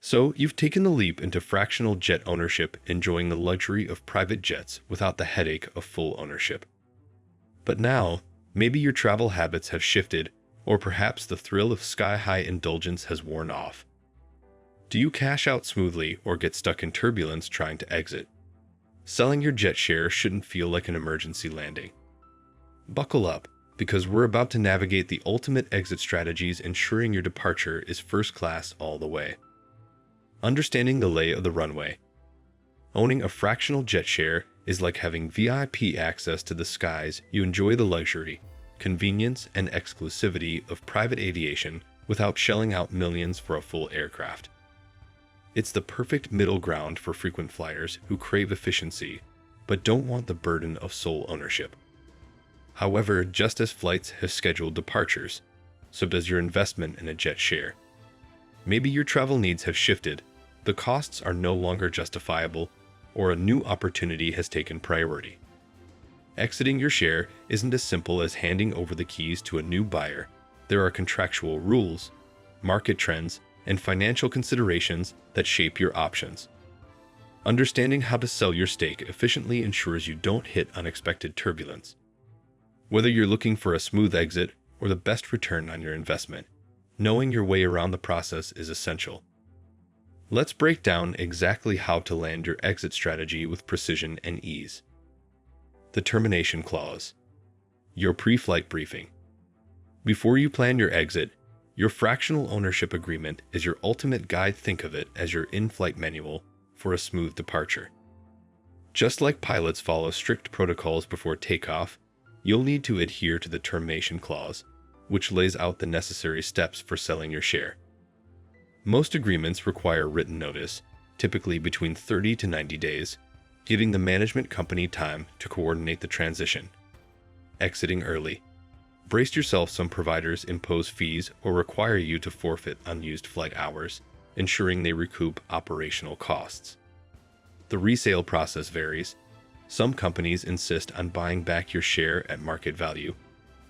So, you've taken the leap into fractional jet ownership, enjoying the luxury of private jets without the headache of full ownership. But now, maybe your travel habits have shifted, or perhaps the thrill of sky-high indulgence has worn off. Do you cash out smoothly or get stuck in turbulence trying to exit? Selling your jet share shouldn't feel like an emergency landing. Buckle up, because we're about to navigate the ultimate exit strategies, ensuring your departure is first class all the way. Understanding the lay of the runway. Owning a fractional jet share is like having VIP access to the skies. You enjoy the luxury, convenience, and exclusivity of private aviation without shelling out millions for a full aircraft. It's the perfect middle ground for frequent flyers who crave efficiency but don't want the burden of sole ownership. However, just as flights have scheduled departures, so does your investment in a jet share. Maybe your travel needs have shifted, the costs are no longer justifiable, or a new opportunity has taken priority. Exiting your share isn't as simple as handing over the keys to a new buyer. There are contractual rules, market trends, and financial considerations that shape your options. Understanding how to sell your stake efficiently ensures you don't hit unexpected turbulence. Whether you're looking for a smooth exit or the best return on your investment, knowing your way around the process is essential. Let's break down exactly how to land your exit strategy with precision and ease. The termination clause. Your pre-flight briefing. Before you plan your exit, your fractional ownership agreement is your ultimate guide. Think of it as your in-flight manual for a smooth departure. Just like pilots follow strict protocols before takeoff, you'll need to adhere to the termination clause, which lays out the necessary steps for selling your share. Most agreements require written notice, typically between 30 to 90 days, giving the management company time to coordinate the transition. Exiting early. Brace yourself, some providers impose fees or require you to forfeit unused flight hours, ensuring they recoup operational costs. The resale process varies. Some companies insist on buying back your share at market value,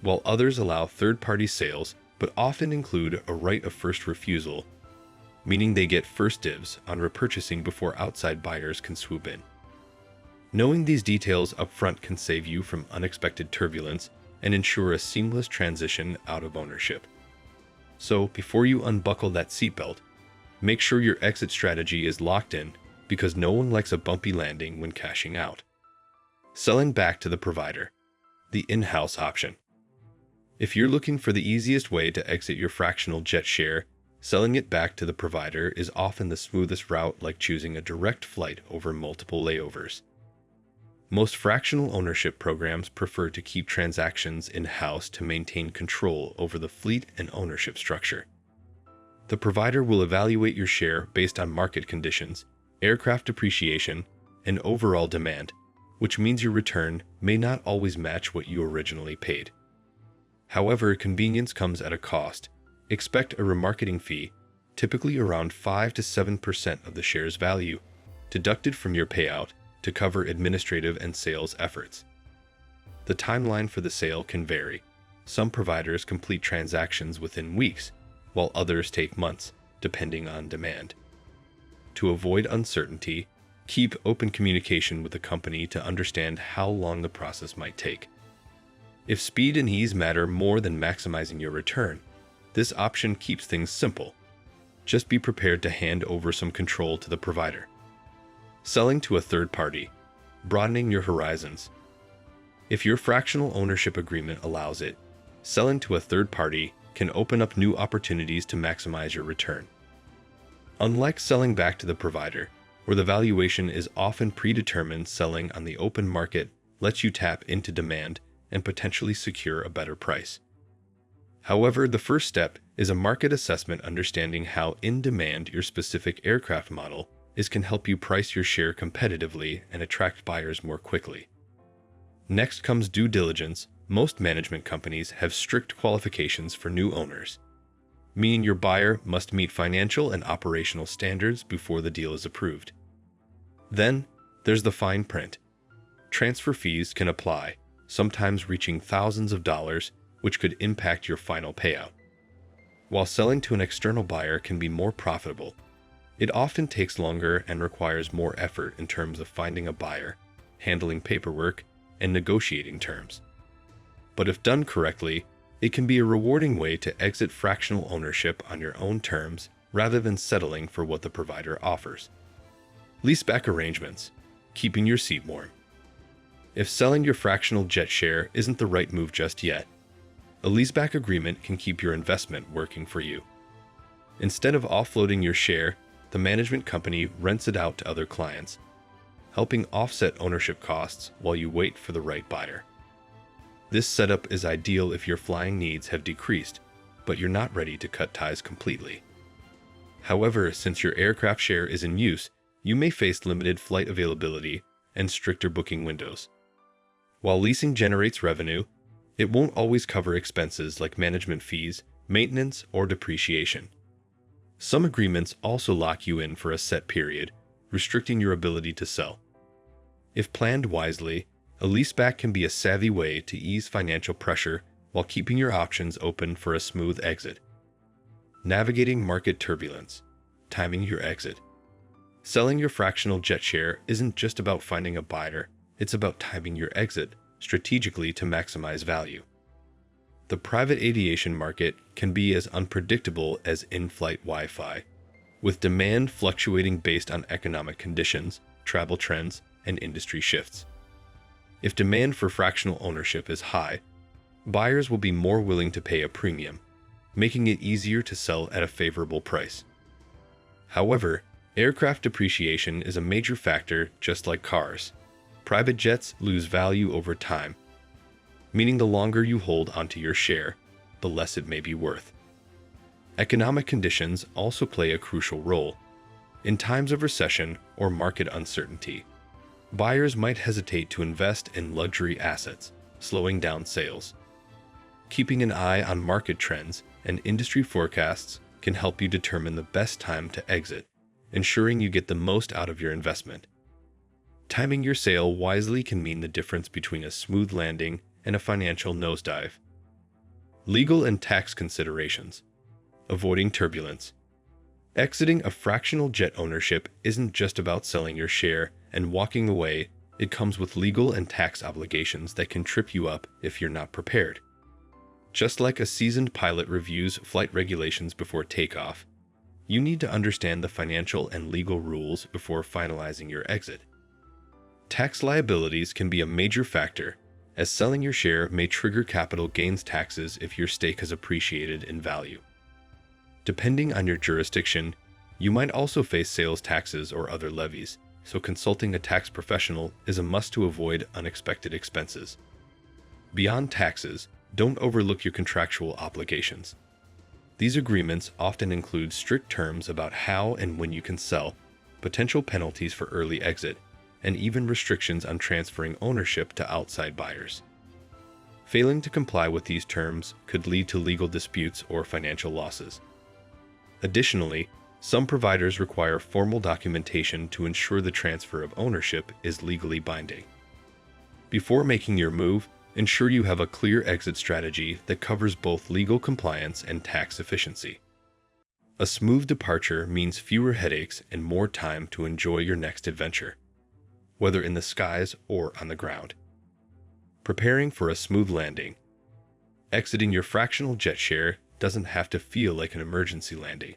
while others allow third-party sales but often include a right of first refusal, meaning they get first dibs on repurchasing before outside buyers can swoop in. Knowing these details upfront can save you from unexpected turbulence and ensure a seamless transition out of ownership. So, before you unbuckle that seatbelt, make sure your exit strategy is locked in, because no one likes a bumpy landing when cashing out. Selling back to the provider. The in-house option. If you're looking for the easiest way to exit your fractional jet share, selling it back to the provider is often the smoothest route, like choosing a direct flight over multiple layovers. Most fractional ownership programs prefer to keep transactions in-house to maintain control over the fleet and ownership structure. The provider will evaluate your share based on market conditions, aircraft depreciation, and overall demand, which means your return may not always match what you originally paid. However, convenience comes at a cost. Expect a remarketing fee, typically around 5 to 7% of the share's value, deducted from your payout to cover administrative and sales efforts. The timeline for the sale can vary. Some providers complete transactions within weeks, while others take months, depending on demand. To avoid uncertainty, keep open communication with the company to understand how long the process might take. If speed and ease matter more than maximizing your return, this option keeps things simple. Just be prepared to hand over some control to the provider. Selling to a third party, broadening your horizons. If your fractional ownership agreement allows it, selling to a third party can open up new opportunities to maximize your return. Unlike selling back to the provider, where the valuation is often predetermined, selling on the open market lets you tap into demand and potentially secure a better price. However, the first step is a market assessment. Understanding how in demand your specific aircraft model is can help you price your share competitively and attract buyers more quickly. Next comes due diligence. Most management companies have strict qualifications for new owners, meaning your buyer must meet financial and operational standards before the deal is approved. Then, there's the fine print. Transfer fees can apply, sometimes reaching thousands of dollars, which could impact your final payout. While selling to an external buyer can be more profitable, It often takes longer and requires more effort in terms of finding a buyer, handling paperwork, and negotiating terms. But if done correctly, it can be a rewarding way to exit fractional ownership on your own terms rather than settling for what the provider offers. Leaseback arrangements, keeping your seat warm. If selling your fractional jet share isn't the right move just yet, a leaseback agreement can keep your investment working for you. Instead of offloading your share, the management company rents it out to other clients, helping offset ownership costs while you wait for the right buyer. This setup is ideal if your flying needs have decreased, but you're not ready to cut ties completely. However, since your aircraft share is in use, you may face limited flight availability and stricter booking windows. While leasing generates revenue, it won't always cover expenses like management fees, maintenance, or depreciation. Some agreements also lock you in for a set period, restricting your ability to sell. If planned wisely, a leaseback can be a savvy way to ease financial pressure while keeping your options open for a smooth exit. Navigating market turbulence, timing your exit. Selling your fractional jet share isn't just about finding a buyer, it's about timing your exit strategically to maximize value. The private aviation market can be as unpredictable as in-flight Wi-Fi, with demand fluctuating based on economic conditions, travel trends, and industry shifts. If demand for fractional ownership is high, buyers will be more willing to pay a premium, making it easier to sell at a favorable price. However, aircraft depreciation is a major factor just like cars. Private jets lose value over time, meaning the longer you hold onto your share, the less it may be worth. Economic conditions also play a crucial role. In times of recession or market uncertainty, buyers might hesitate to invest in luxury assets, slowing down sales. Keeping an eye on market trends and industry forecasts can help you determine the best time to exit, ensuring you get the most out of your investment. Timing your sale wisely can mean the difference between a smooth landing and a financial nosedive. Legal and tax considerations. Avoiding turbulence. Exiting a fractional jet ownership isn't just about selling your share and walking away, it comes with legal and tax obligations that can trip you up if you're not prepared. Just like a seasoned pilot reviews flight regulations before takeoff, you need to understand the financial and legal rules before finalizing your exit. Tax liabilities can be a major factor, as selling your share may trigger capital gains taxes if your stake has appreciated in value. Depending on your jurisdiction, you might also face sales taxes or other levies, so consulting a tax professional is a must to avoid unexpected expenses. Beyond taxes, don't overlook your contractual obligations. These agreements often include strict terms about how and when you can sell, potential penalties for early exit, and even restrictions on transferring ownership to outside buyers. Failing to comply with these terms could lead to legal disputes or financial losses. Additionally, some providers require formal documentation to ensure the transfer of ownership is legally binding. Before making your move, ensure you have a clear exit strategy that covers both legal compliance and tax efficiency. A smooth departure means fewer headaches and more time to enjoy your next adventure, whether in the skies or on the ground. Preparing for a smooth landing. Exiting your fractional jet share doesn't have to feel like an emergency landing.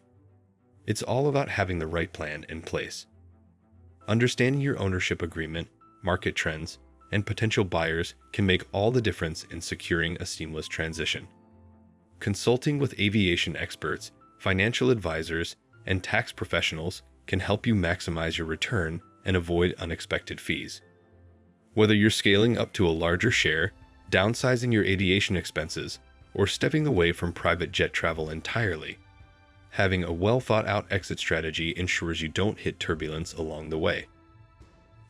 It's all about having the right plan in place. Understanding your ownership agreement, market trends, and potential buyers can make all the difference in securing a seamless transition. Consulting with aviation experts, financial advisors, and tax professionals can help you maximize your return and avoid unexpected fees. Whether you're scaling up to a larger share, downsizing your aviation expenses, or stepping away from private jet travel entirely, having a well-thought-out exit strategy ensures you don't hit turbulence along the way.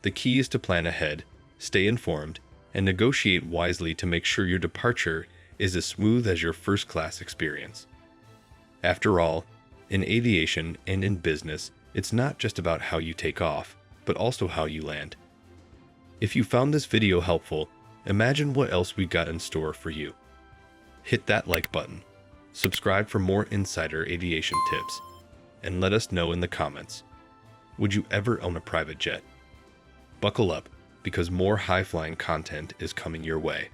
The key is to plan ahead, stay informed, and negotiate wisely to make sure your departure is as smooth as your first-class experience. After all, in aviation and in business, it's not just about how you take off, but also how you land. If you found this video helpful, imagine what else we got in store for you. Hit that like button. Subscribe for more insider aviation tips. and let us know in the comments. Would you ever own a private jet? Buckle up, because more high-flying content is coming your way.